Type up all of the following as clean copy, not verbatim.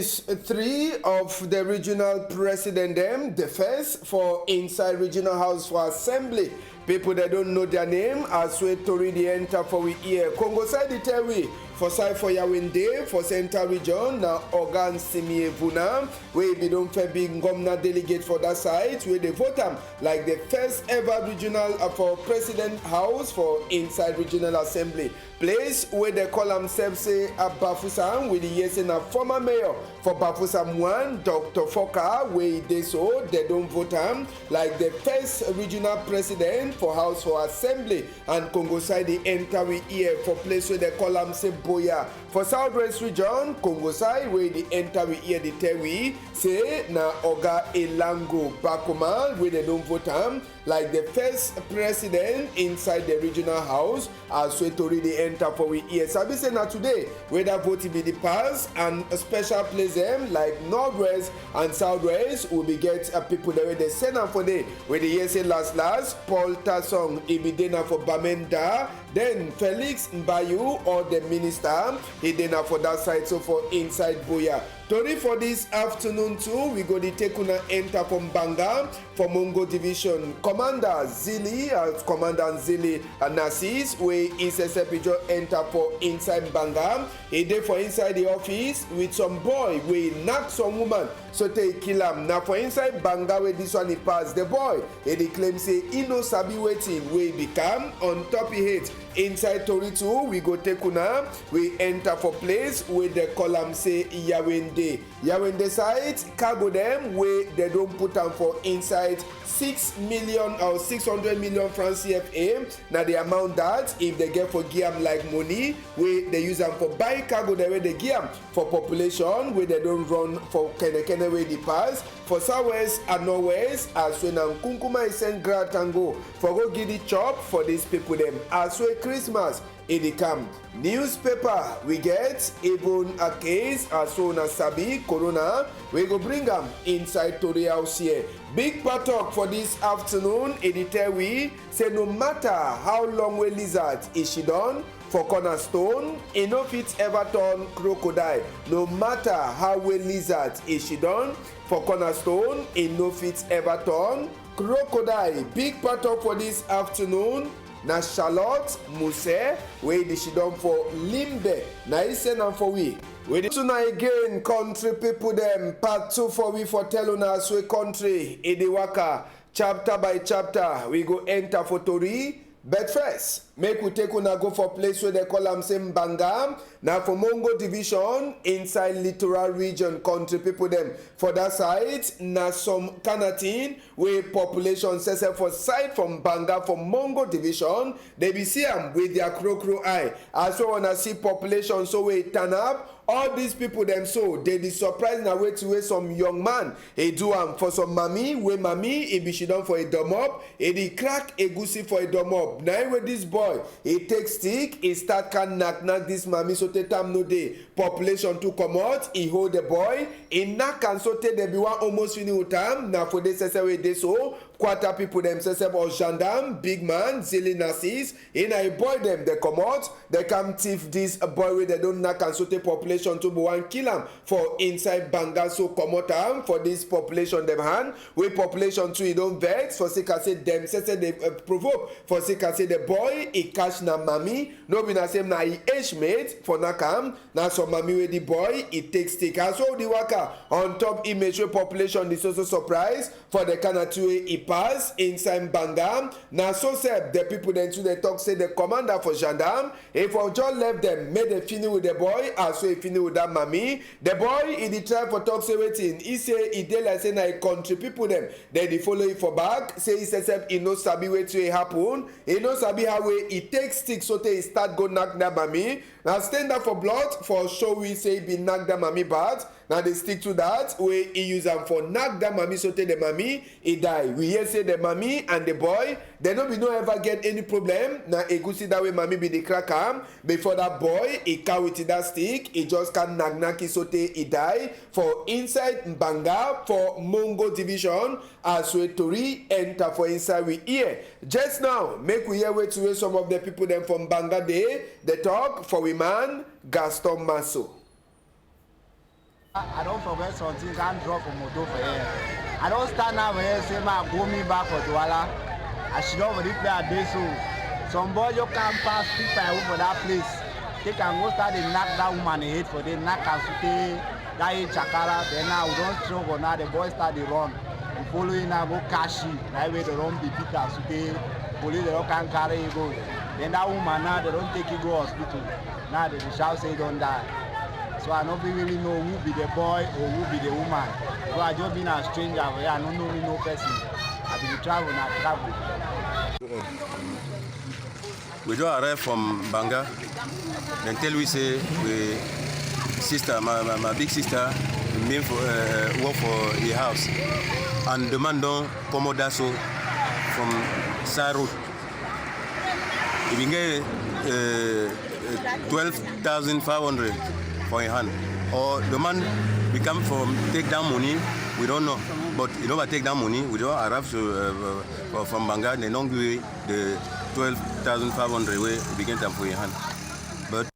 Three of the regional president them, the first for inside regional house for assembly. People that don't know their name, as we to read the enter for we here. Congo side the terry for side for Yawende for central region now organ Simie Vuna we be don't fair big governor delegate for that side where they vote them like the first ever regional for president house for inside regional assembly place where they call themselves say Bafoussam with the yes and a former mayor for Bafoussam 1 Dr. Foka where they so they don't vote him like the first regional president for house for assembly and Congo side the enter we here for place where they call them say Boya for southwest region Congo side where the enter we here the Tewi say na Oga Elango Bakoma where they don't vote him like the first president inside the regional house as we to read the enter for we here. So I be saying that today whether voting be the pass and a special place them like northwest and southwest will be get people that way they send them for day where the year say last Paul Tasong Ibidena for Bamenda then Felix Mbayu or the minister he did for that side so for inside Boya. Tori for this afternoon too, we go to take una enter from Banga for Mongo Division. Commander Zili, Commander Zili Nasis, we SSPJ enter for inside Banga. He dey for inside the office with some boy, we knock some woman, so they kill him. Now for inside Banga where this one he pass, the boy, he claim say he no sabi waiting, we become on top he hate. Inside Tori 2, we go take una, we enter for place where the column say Yawende. Yawende side, cargo them where they don't put them for inside 6 million or 600 million francs CFA. Now the amount that if they get for Guiam like money, where they use them for buy cargo the way they Guiam for population where they don't run for Kene way the pass. For southwest and northwest, as when Kunkuma is sent Gratango for go get the chop for these people them. As well Christmas in the camp. Newspaper we get even a case as soon as Sabi Corona we go bring them inside to the house here. Big part talk for this afternoon editor we say no matter how long we lizard is she done for cornerstone e no fit ever turn crocodile. No matter how we lizard is she done for cornerstone e no fit ever turn crocodile. Big part talk for this afternoon. Na Charlotte Muse wey the she done for Limbe na he send am for we. We dey tuna again country people them part 2 for we for tell una as we country e dey waka chapter by chapter we go enter for Tori. But first, make we take una go for place where they call them same Banga. Now for Mongo Division, inside littoral region, country people them. For that side, na some Kanatin, where population says for side from Banga for Mongo Division, they be see them with their crow eye. As well wanna see population so we turn up. All these people them so they be surprised na way to where some young man he do for some mommy where mommy he be she done for a dom up he dey crack a goosey for a dom up. Now where this boy he take stick he start can knock this mommy so te time no day population to come out he hold the boy he knock and so te they be one almost finish with time now for this way they so quarter people themselves or gendarme big man Zili Nasis in a boy them they come out they come thief this boy where they don't knock and so te population to be one kill him for inside Banga so come out for this population them hand where population too he don't vex for say can say them say they provoke for say can say the boy he catch na mommy no be na same na he age mate for nakam na some mommy where the boy he takes stick as so the waka on top image where population is also surprised for the kind of two he pass inside Banga na so said the people then too they talk say the commander for gendarme if for John left them made a finish with the boy as so he finish with that mommy the boy he dey try for talk say wetin he say he dey like say na country people them then they follow him for back say he say he no sabi wetin happen he no sabi how way he take stick so tey he start go knack that mommy na stand up for blood for show we say he be knack that mommy bad na they stick to that way he use am for knack that mommy so tey the mommy he die. We hear say the mommy and the boy they no be no ever get any problem na egusi that way mommy be the crack am before that boy he carry with that stick he just can knack so tey he die for inside Mbanga for Mongo Division as we Tori enter for inside we hear just now make we hear wait to where some of the people them from Banga dey they talk for we man Gaston Masso. I don't forget something, can't drop a motor for here. I don't stand up here say my go me back for Douala. I should already play a day so. Some boy you can't pass pick my for that place. They can go start to knock that woman in head for they knock and sute that hit chakara. Then now we don't struggle now the boys start to run. We follow in now go cash it. That way they don't be beat and sute. Police they don't can carry you go. Then that woman now they don't take you go hospital. Now they shall say don't die. So I don't really know who be the boy or who be the woman. So I just been a stranger, I don't know me no person. I been travel, I travel. We just arrived from Banga. Then tell we say we sister, my big sister, me for work for the house, and the man don't come out that so from side road. He been get 12,500 for a hand. Or the man we come from take down money, we don't know. But you know, I take down money, we don't arrive to, from Banga, they don't give the 12,500 way begin time for a hand. But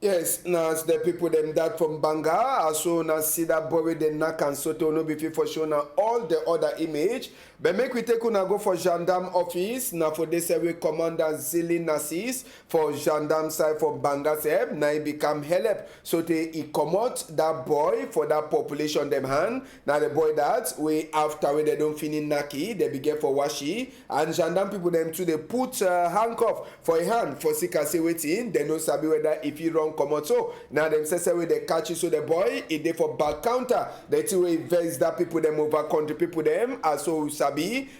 yes, now the people them that from Banga, as soon as see that boy with the neck and soto no be fit for show now all the other image. But make we take una go for gendarme office. Now for this we Commander Zili Nassis for gendarme side for Banga Seb. Now he become help. So he come out that boy for that population them hand. Now the boy that we after we they don't finish naki, they begin for washi. And gendarme people them too they put handcuff for a hand for sikasi waiting. They no sabi whether if you wrong come out. So now them say we they catch you so the boy it they for back counter. They two way vex that people them over country people them as so sabi.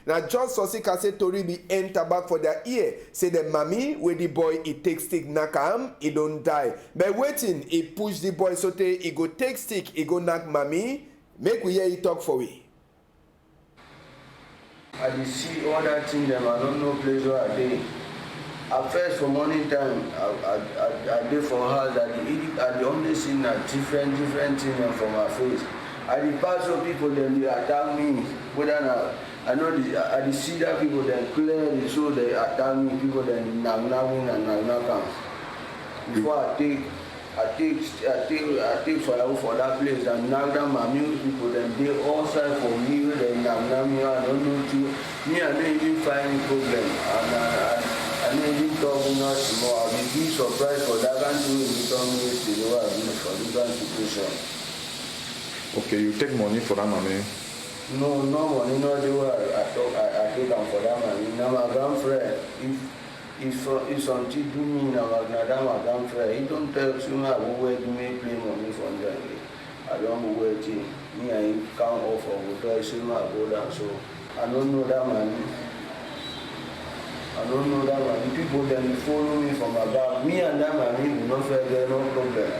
Now just so sikasi tori be enter back for their ear. Say the mommy where the boy it take stick knock him, he don't die. By waiting, he push the boy so he go take stick, he go knock mommy. Make we hear he talk for we. I dey see all that thing them, I don't know place where I dey. At first for morning time, I dey for house, I dey only see na different thing them for my face. I dey pass some people them dey attack me, whether na I know I dey see that people them clearly so they attack me, people them knock me and knock am. Before I take fire for that place and knock down my music people then they all side for me where they knock me. I don't know too. Me I don't even find any problem and I don't even talk much more. I will be surprised for that country when you tell me to do what I do for different situation. Okay, you take money for that money? No money, no the way I take them for that money. Now my girlfriend, if something do me now my girlfriend, he don't tell me I go wait to make play money from them. I don't go wait till me I can't offer go tell me I go down. So I don't know that money. People then follow me from above. Me and that money will not fair there, no problem.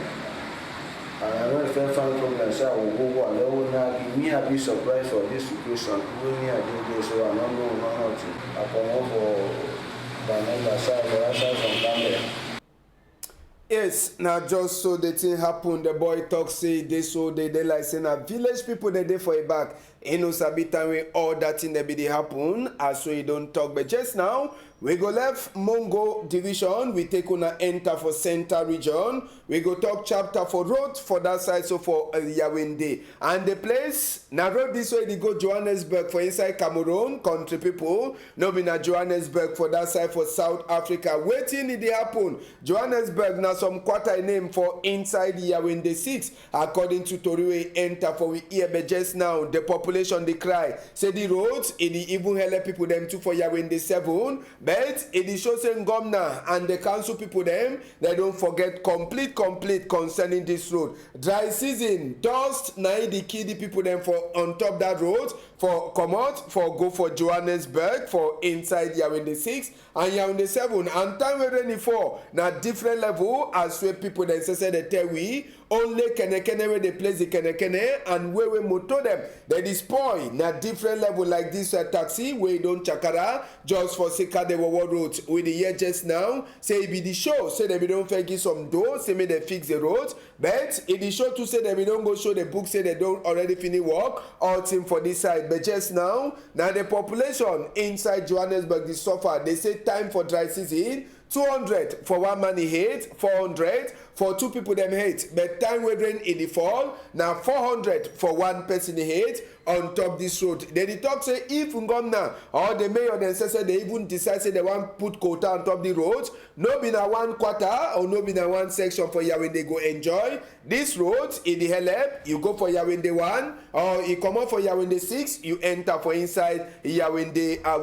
And I don't find problem, so I will go and I will not me I be surprised for this situation. When me I do this, so I don't know nothing. I come over for Banana side from Gambia. Yes, now just so the thing happen, the boy talk say they so they like say na village people they dey for a back. You know sabi time when all that thing they be dey happen as so you don't talk. But just now we go left Mongo division, we take on enter for center region. We go talk chapter for road for that side, so for Yawende. And the place, now road this way, they go Johannesburg for inside Cameroon, country people. No be na Johannesburg for that side for South Africa. Waiting it dey happen. Johannesburg now some quarter name for inside Yawende 6. According to Toriwe enter for we hear, but just now the population they cry. Say the roads, it even help people them too for Yawende 7. But it is showing governor and the council people them, they don't forget complete concerning this road. Dry season, dust, now the kiddy people them for on top that road, for come out, for go for Johannesburg, for inside Yawende 6 and Yawende 7. And time we rainy for, now different level, as where people then say they tell we, only kene where they place the kene and where we motor them. They despoil, now different level like this taxi, where you don't chakara, just for Sika the World Road. With the year just now, say it be the show, say they don't forget some doors, say me they fix the road, but it is show to say that we don't go show the book, say they don't already finish work, all team for this side. But just now the population inside Johannesburg they suffer. They say time for dry season, 200 for one man head, 400 for 2 people them hate, but time we rain in the fall, now 400 for 1 person hate on top this road. Then the talk say if Ngomna or the mayor then say they even decide say they want put quota on top the road, no be na 1 quarter or no be na 1 section for Yawin they go enjoy. This road in the Heleb, you go for Yawin 1 or you come out for Yawin 6, you enter for inside Yawin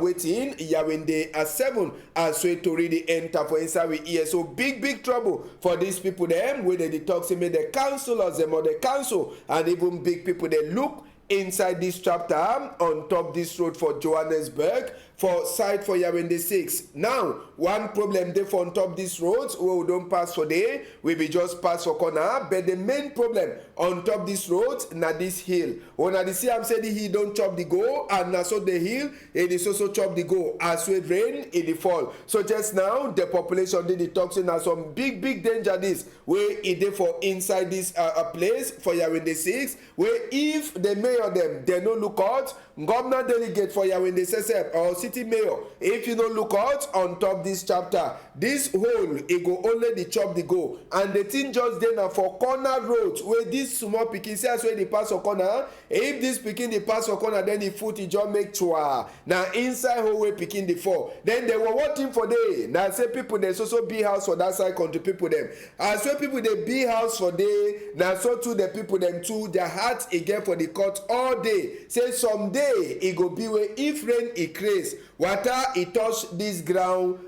waiting, Yawin 7 as we to really enter for inside we here. So big trouble for these people them where they talk say me the councillors them or the council and even big people they look inside this chapter on top this road for Johannesburg for site for Yawin 6. Now, one problem there for on top this road where we don't pass for day, we be just pass for corner, but the main problem on top this road na this hill. When I see I'm saying the hill don't chop the go, and na so the hill it is also chop the go. As we rain, it the fall. So just now the population did the talk say na some big danger this where it dey for inside this place for Yawin 6, where if the mayor them they no look out, governor delegate for Yawin SSF or city mayor, if you no look out on top this chapter, this hole it go only the chop the go, and the thing just then for corner road where this small pikin see as where the pass for corner. If this pikin the pass for corner, then the foot it just make chua. Now inside hole where pikin the fall, then they were waiting for day. Now say people there's also be house for that side country people them. As well people they be house for day. Now so too the people them too their heart again for the court all day. Say someday it go be where if rain it craze, water it touch this ground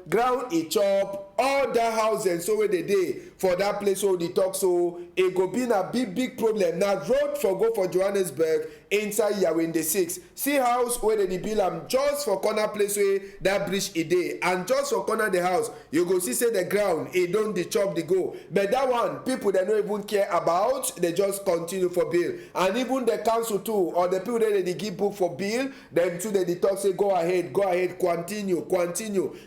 it chop all that house and so where they dey for that place where they talk, so it go be a big problem. Now road for go for Johannesburg inside Yawin 6. See house where they build am just for corner place where that bridge it dey, and just for corner the house you go see say the ground it don't the chop the go, but that one people they don't even care about, they just continue for bill. And even the council too or the people that they give book for bill, them too they talk say go ahead continue.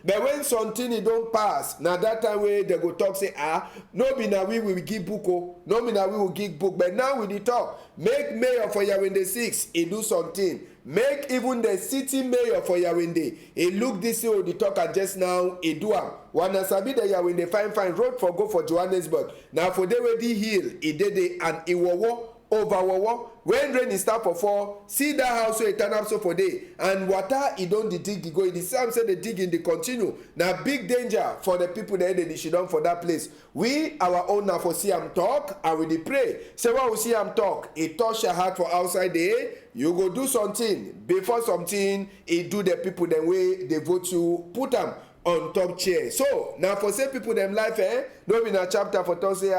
But when something it don't pass, now that time where they go talk say no be now we will give book, no be now we will give book. But now we the talk make mayor for Yawin 6 he do something, make even the city mayor for Yawin he look this way the talk and just now he do am. Wanna sabi the Yawin fine road for go for Johannesburg. Now for the way the hill he did it and he over when rain is start for fall, see that house where it turn up so for day, and water it don't dig the go. It is some say the digging they continue. Now big danger for the people there they should done for that place. We our own now for see am talk and we dey pray. Say what we see am talk, it touch your heart for outside there. You go do something before something it do the people them way they vote you put them on top chair. So now for say people them life no be na chapter for talk say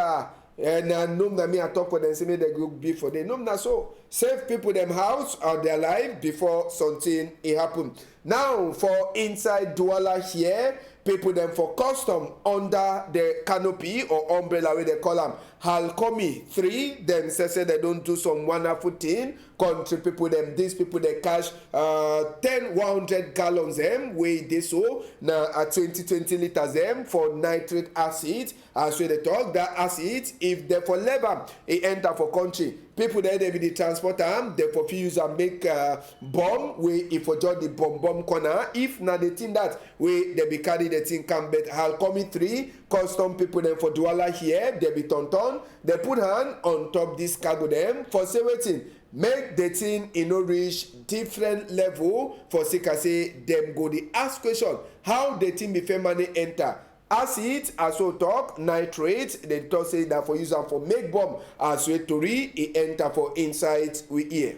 and no na me I talk for them say me they go be for them. No na so save people them house or their life before something it happen. Now for inside Douala here, people them for custom under the canopy or umbrella where they call them Halkomi 3, them say they don't do some wonderful thing. Country people them, these people they cash 100 gallons them weigh this so now at 20 liters them for nitric acid. As we they talk that acid if they for labor it enter for country. People there they be the transporter, they for use and make bomb we if for just the bomb corner. If now the thing that we they be carry the thing come bet Halkomi 3 custom people them for Douala here they be tonton, they put hand on top this cargo them for say waiting. Make the thing in no reach different level for say them go the ask question how the thing before money enter. Acid as we talk nitrate they talk say that for use them for make bomb as we to it enter for inside we here.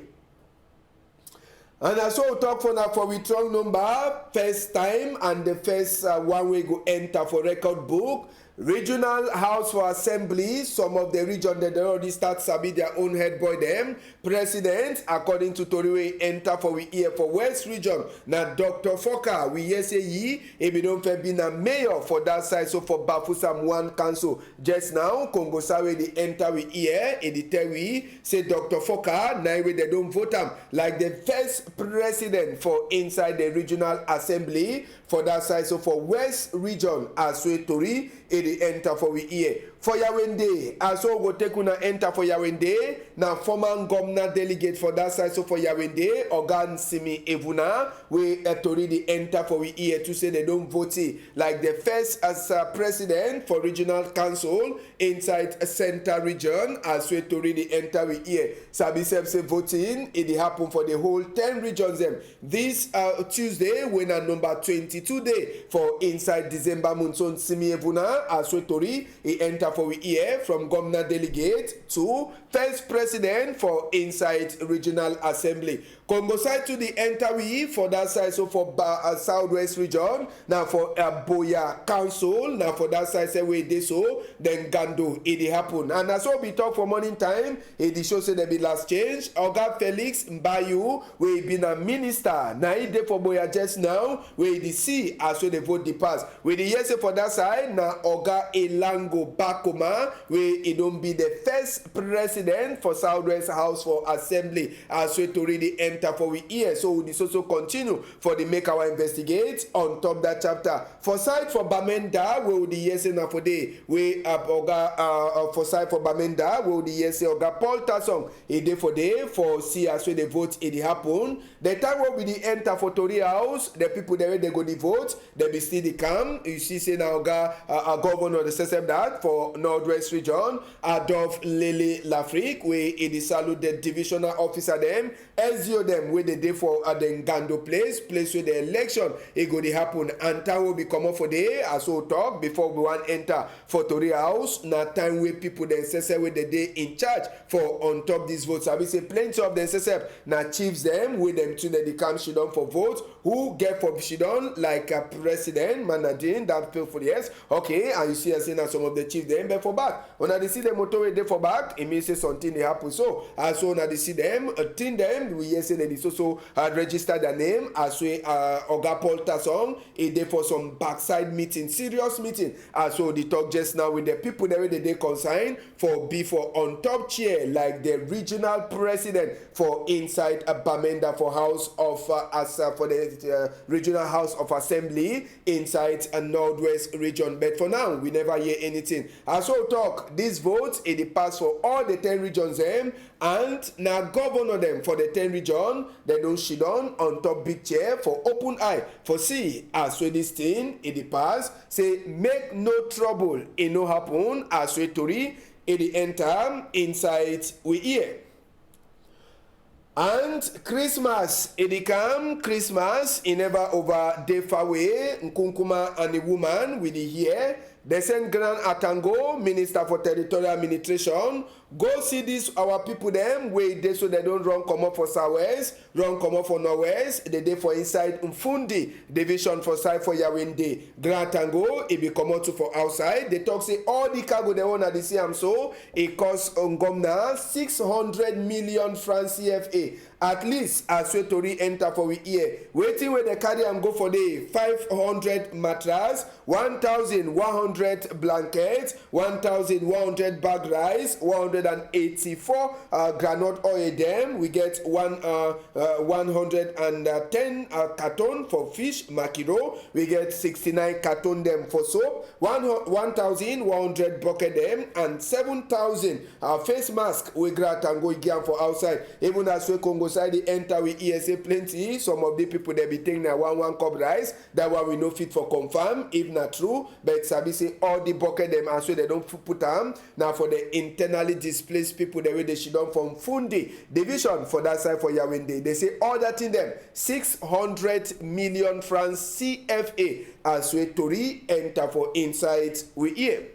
And as we talk for now for we strong number first time and the first one we go enter for record book. Regional House for Assembly, some of the region that they already start sabi their own head boy them. President, according to Toriwe, enter for we here for West Region. Now Dr. Foka, we yes say ye, if you don't be a mayor for that side, so for Bafusam 1 council. Just now, Congo Sawe they enter we here, and they tell we, say Dr. Foka, now they don't vote him like the first president for inside the Regional Assembly for that side, so for West Region, as we Tori, they enter for we here. for Yawende. Also go take una enter for Yawende. Now former governor delegate for that side. So for Yawende, Ogan Simi Evuna, we Tori the enter for we here to say they don't vote like the first as president for regional council inside a center region. As we Tori the enter we here. Sabi say voting it happen for the whole 10 regions them. This Tuesday when a number 22 day for inside December monsoon Simi Evuna as we Tori he enter for we here from governor delegate to first president for inside regional assembly. Congo side to the enter we for that side, so for southwest region, now for Boya council, now for that side say we dey so, then Gando it happen. And as we talk for morning time, it show say there be last change. Oga Felix Mbayu, we been a minister, now he dey for Boya just now, we the see as we the vote the pass. We the yes for that side, now Oga Elango Bakoma, we it don't be the first president for Southwest House for Assembly as we to really enter for we here. So this also continue for the make our investigate on top that chapter. For side for Bamenda, we will the yes na for day. We Oga for side for Bamenda, we will the yes Oga Paul Tasson a day for day for see as we the vote it happen. The time will be the enter for Tory House, the people there they go the vote, they be still the come. You see say now Oga governor the system that for Northwest region, Adolphe Lele Lafrique, we it salute the divisional officer them, SGO them where the day for the Ngando place where the election it go to happen, and time will be come up for day as we talk before we want enter for Tory House. Now time where people then say with the day in charge for on top these votes. I will say plenty of them say now chiefs them with them to the come Shidon for votes who get for Shidon like a president Manadin that feel for yes. Okay, and you see I say now some of the chiefs them but for back. When I see them motorway day for back, it means something they happen. So as soon as they see them, attend them, we say that it's also register their name as we Oga Paul Tasson a day for some backside meeting, serious meeting. So they talk just now with the people that they consign for before on top chair like the regional president for inside Bamenda for House of for the regional House of Assembly inside a Northwest region. But for now, we never hear anything. As we talk, this vote it pass for all the 10 regions and now governor them for the 10 region they don't sit on top big chair for open eye for see as we this thing it pass say make no trouble it no happen as we Tori it enter inside we here. And Christmas, it come Christmas, it never over day far away. Nkunkuma and the woman with the hair. They send Grand Atango, Minister for Territorial Administration, go see this our people them where they so they don't run come up for Southwest, run come up for Northwest, they day for inside Mfundi, division for side for Yawende. Grand Atango, it be come out to for outside. They talk say all the cargo they own at the CM so it costs Ngomna 600 million francs CFA. At least as we Tori enter for we here. Waiting where they carry and go for the 500 mattress, 1,100 blankets, 1,100 bag rice, 184 granite oil them. We get 110 carton for fish, makiro. We get 69 carton them for soap, 1,100 bucket them, and 7,000 face mask we grant and go again for outside. Even as we Congo side the enter with ESA plenty. Some of the people they be taking a one cup rice. That one we no fit for confirm if not true. But Sabi say all the bucket them and so they don't put them now for the internally displaced people the way they should done from Fundi division for that side for Yawende. They say all that in them 600 million francs CFA as we Tori enter for inside we here.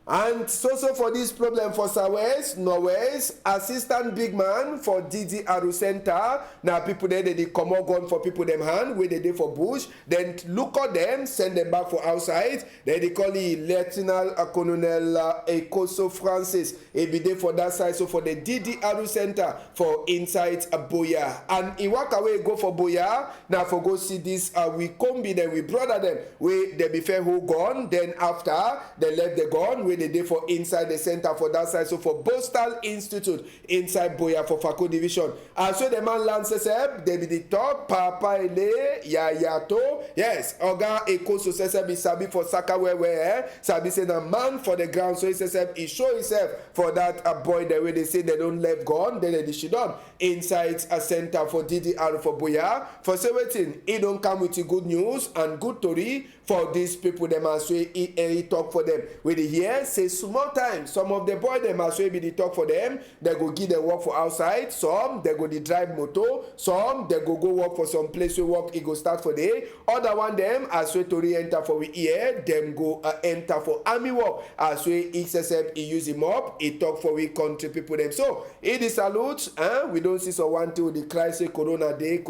And so for this problem for Southwest, Northwest, assistant big man for DDRU Center. Now people there they come out gun for people them hand where they do for bush. Then look at them, send them back for outside. Then they call it Lieutenant Colonel Ekoso Francis. It be there for that side. So for the DDRU Center for inside Boya. And he walk away go for Boya. Now for go see this we combi them, we brother them. We they be fair who gone. Then after they left the gun. where they dey for inside the center for that side. So for Bostal Institute inside Boya for Fako Division. And so the man land says, they be the talk, Papa Ele, Yayato. Yes, Oga Ekoso says, be sabi for Saka where sabi say the man for the ground. So he says, he show himself for that boy the way they say they don't left gone, then they should done inside a center for DDR for Boya. For say waiting, he don't come with the good news and good story for these people. Them as well, he talk for them. With the here say small time, some of the boy them as well be the talk for them. They go give them work for outside. Some they go the drive motor. Some they go work for some place where work. It go start for day. Other one them as well to re-enter for we here. Them go enter for army work as well. XSF he use him up. He talk for we country people them. So it is salute. We don't see so one till the cry say Corona day.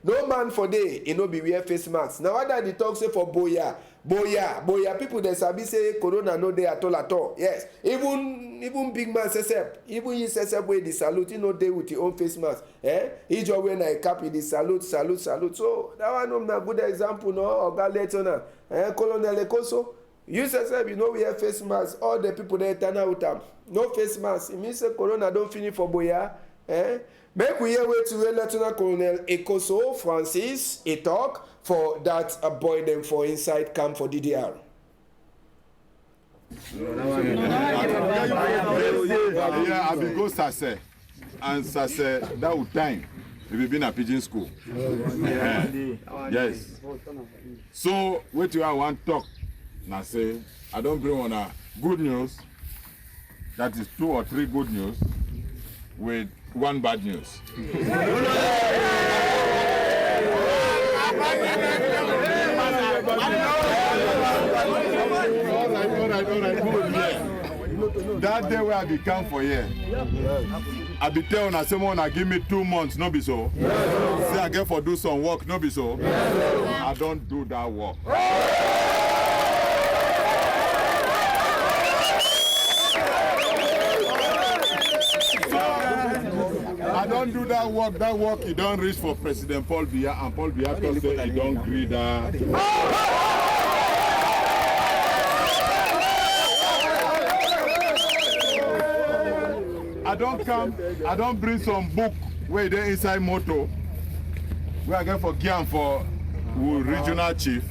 No man for day. He no be wear face masks. Now what that the talk say for Boya people they sabi say Corona no day at all. Yes, even big man says even he says way the salute, he no day with the own face mask. He just when I cap the salute. So that one na good example, no? Oga later Colonel Ekoso. You say you know we have face mask. All the people they turn out them no face mask. It means say Corona don't finish for Boya. Make we hear way to Lieutenant Colonel Ekoso Francis a talk for that boy them for inside camp for DDR. Yeah, I be go Sase, and Sase that would time. We been at Pigeon School. Yes. So what you I want talk? Now say I don't bring on a good news. That is 2 or 3 good news with 1 bad news. That day where I be come for here, I be tell una someone I give me 2 months, no be so. Say I get for do some work, no be so. I don't do that work. I don't do that work. That work he don't reach for President Paul Biya, and Paul Biya can say he don't agree that. I don't bring some book where they inside moto. Where I get for Gian for regional chief.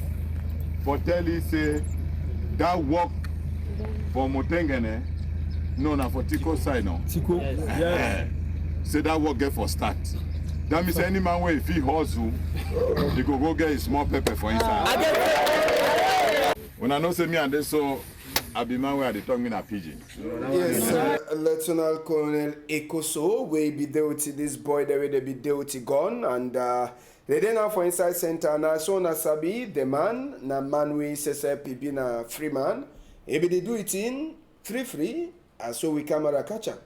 But tell he say that work for Motengene, no, na for Tiko side now. Tiko, yes. Say that work get for start. That means any man where if he hustle, he go get a small pepper for inside. When I know say me and this so I be man where they talk me na pidgin. Yes, Lieutenant Colonel Ekoso will be there with this boy the way they be there with gun and they then have for inside center na so na sabi the man na man we says PB na free man. Maybe they do it in free and so we camera catcher.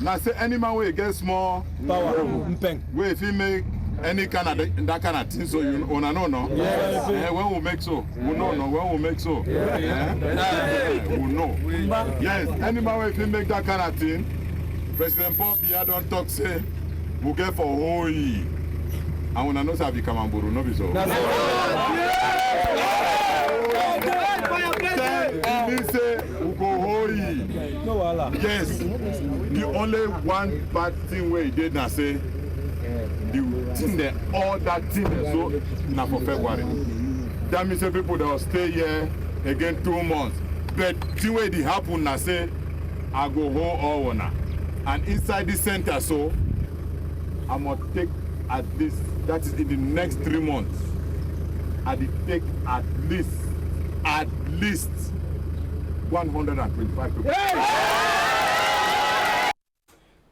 Now say any man will get small power. Where if he make any kind of that kind of thing, so you wanna know no? Yes. When we make so, we know no. When we make so, we know. Yes. Any man will if he make that kind of thing, President Paul Biya don't talk say we get for whole year. And when I know say I become Amburu, no be so. Yes, the only one bad thing where he did now say the thing that all that thing so now for February. That means the people that will stay here again 2 months. But the way it happen now say I go home all one and inside the center so I'm gonna take at least that is in the next 3 months. I did take at least 125 people.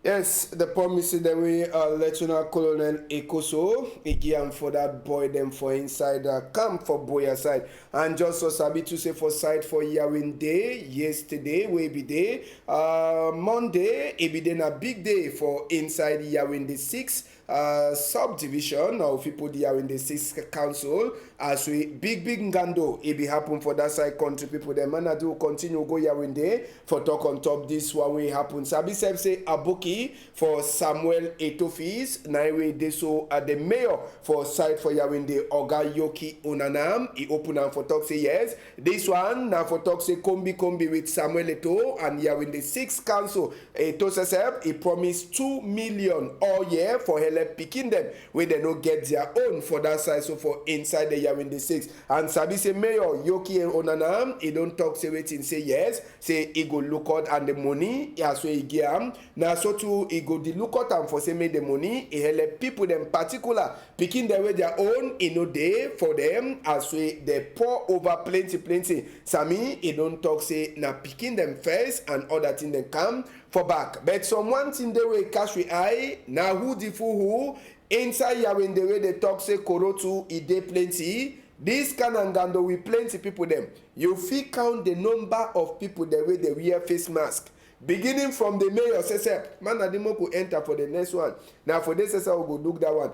Yes, the promise that we Lieutenant Colonel Ekoso, again for that boy them for inside camp for Boya side. And just so sabi to say for side for Yawin Day, yesterday we be day. Monday, it be then a big day for inside Yawin Day 6. subdivision of people there in the 6th council. As we big ngando, it be happen for that side country people. The man do continue go Yawinde for talk on top this one way happen. Sabi say Aboki for Samuel Etofis, Naiwe Deso at the mayor for side for Yawinde Oga Yoki Onanam. He open up for talk say yes. This one now for talk say kombi with Samuel Eto and Yawinde 6th council. Eto Sesep, he promised 2 million all year for help picking them where they no get their own for that side. So for inside the in the 6th. And Sabi say Mayor Yoki Onanam, he don't talk say waiting say yes, say he go look out and the money, as well he give him. Now so too he go the look out and for say make the money, he help people them particular picking their way their own in no day for them as we they pour over plenty. Sami he don't talk say now picking them first and other thing then come for back. But someone thing they will catch we eye now who the fool who inside Yawin the way they talk say Korotu it dey plenty. This Kanangando we plenty people them. You feel count the number of people the way they wear face mask. Beginning from the mayor Sesep. Man Adimo could enter for the next one. Now for this Sesep we'll go look that one.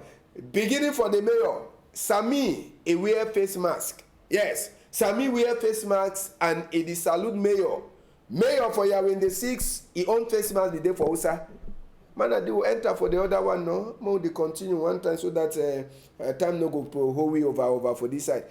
Beginning for the mayor, Sami he wear face mask. Yes, Sami wear face masks and he the salute mayor. Mayor for Yawin the 6th, he own face mask the day for Usa. Man, they will enter for the other one, no? More they continue one time so that time no go whole way over for this side.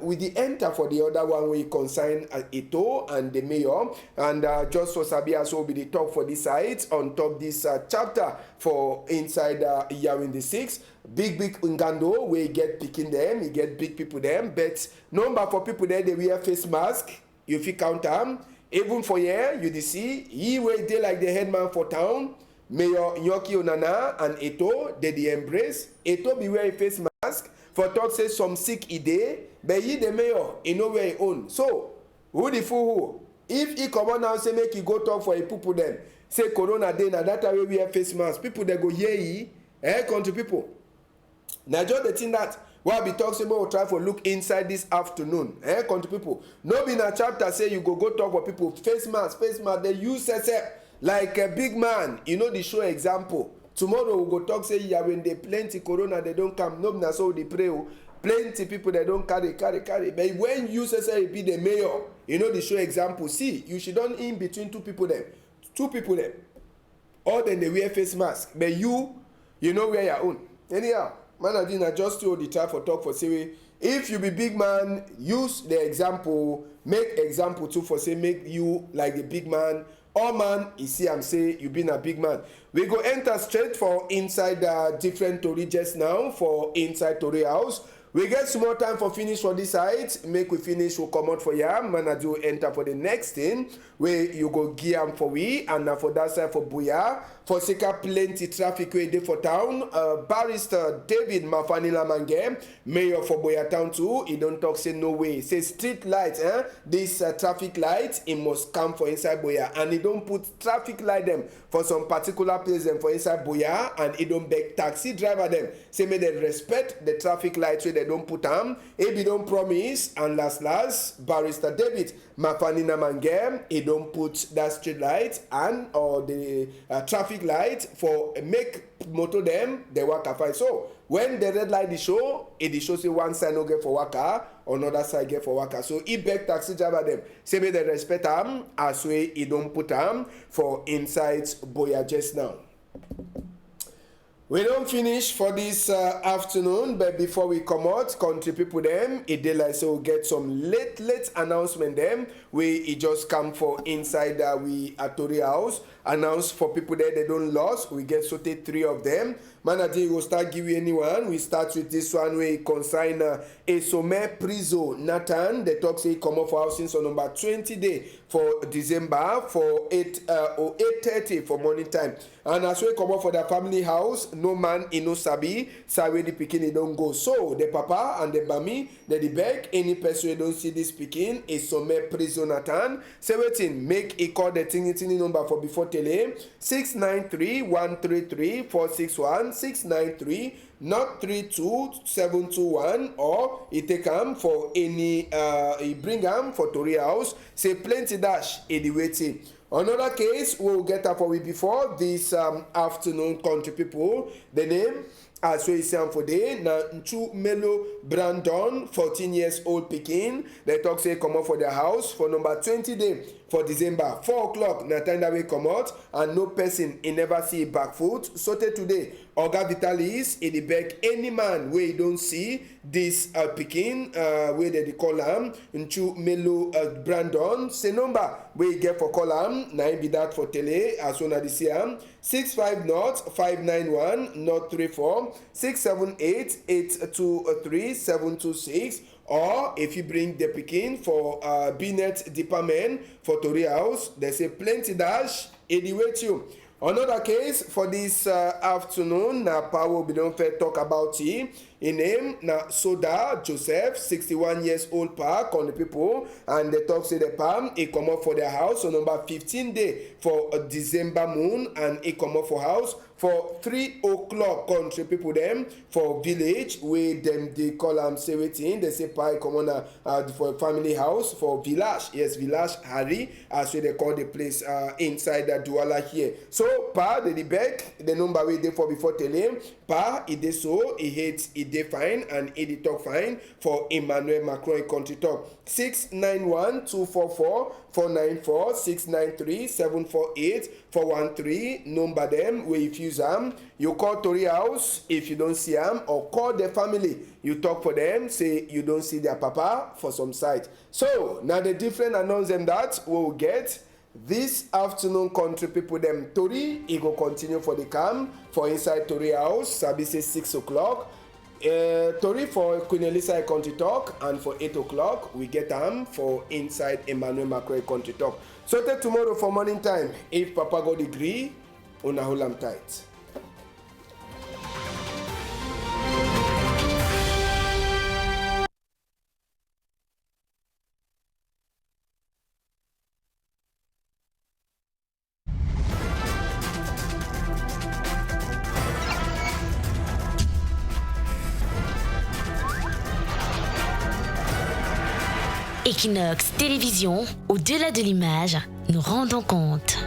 With the enter for the other one, we consign Ito and the mayor. And just so Sabia, so will be the talk for this side on top this chapter for inside Yawin the 6th. Big Ngando, we get picking them, you get big people them. But number for people there, they wear face mask. You fit count them. Even for here, you see, he wait there like the headman for town. Mayor Yoki Onana and Eto, they embrace. Eto be wear a face mask. For talk say some sick ide, but he the mayor, he know where he own. So, who the fool who? If he come on now say make you go talk for a people then, say corona day, now that way we wear face mask. People they go hear ye, country people. Now just the thing that what be talking about, we'll try for look inside this afternoon. Country people. No be in a chapter say you go talk for people. Face mask, they use Sesep. Like a big man, you know the show example. Tomorrow we go talk say yeah when they plenty corona they don't come. No, na so they pray. Plenty people they don't carry. But when you say be the mayor, you know the show example. See, you should don't in between two people them. Or then they wear face mask. But you know wear your own. Anyhow, man I didn't adjust you all the time for talk for say if you be big man, use the example, make example too for say make you like the big man. All man, you see I'm say you been a big man. We go enter straight for inside different Tory just now for inside Tory house. We get some more time for finish for this side. Make we finish, we'll come out for ya. Man, do enter for the next thing. Where you go gear for we. And now for that side for Buya. For Sika plenty traffic way day for town. Barrister David Mafanila Mange, mayor for Buya town too. He don't talk say no way. Say street lights, this traffic light, it must come for inside Buya. And he don't put traffic light them for some particular place them for inside Buya. And he don't beg taxi driver them. Say may they respect the traffic lights where they don't put them. If he don't promise. And last, Barrister David Mafanina Mange, he don't put that street light and or the traffic light for make motor them they work fine. So when the red light is show, it shows you one side no get for waka, another side get for waka. So he beg taxi driver them say may they respect them as way he don't put them for inside Buya just now. We don't finish for this afternoon, but before we come out, country people them, it dey like so we get some late announcement them. We just come for inside we at Tory house. Announce for people there they don't lose. We get sorted 3 of them. Man, I think we'll start giving anyone. We start with this one where consign Esome Prizo Nathan. The talk say come up for housing so number 20 day for December for 8:30 for morning time. And as we come up for the family house, no man in no sabi, sabi the pikin don't go. So the papa and the bami, the beg any person don't see this pikin Esome Prizo Nathan. 17 make a call the tiny number for before tele 693-133-461 693 not 32721, or he take am for any he bring am for Tori House, say plenty dash in the waiting. Another case we'll get up for we before this afternoon, country people. The name as we say for day na Nchu Melo Brandon, 14 years old pikin. They talk say come out for their house for number 20 day for December 4 o'clock. Na time that we come out and no person he never see back foot. So today Oga Vitalis in the beg any man where you don't see this pikin where they call am Nchu Melo Brandon. Say number where you get for call am na be that for tele as soon as they see am 650591-34 678-823-726, or if you bring the pikin for Binet department for Tori House, they say plenty dash it wait you. Another case for this afternoon, na Power we don't fair talk about him. In name na Soda Joseph, 61 years old park on the people, and they talk say the palm he come up for their house on number 15 day for December moon, and he come up for house for 3 o'clock. Country people them for village where them they call am say waiting. They say pie come on for family house for village. Yes, village Harry as they call the place inside the Douala here. So pa the beg the number we dey for before tell him pa he dey so he hates he dey fine and he dey talk fine for Emmanuel Macron country talk 691-244-494-693-748-413 number them where if you use am you call Tori House if you don't see am, or call the family you talk for them say you don't see their papa for some site. So now the different announce them that we will get this afternoon. Country people them Tori he go continue for the camp for inside Tori House sabi say 6 o'clock. Tori for Queen Elisa Country Talk, and for 8 o'clock we get them for inside Emmanuel Macron Country Talk. So till tomorrow for morning time, if Papa God agree, una hold am tight. Equinox Télévision, au-delà de l'image, nous rendons compte.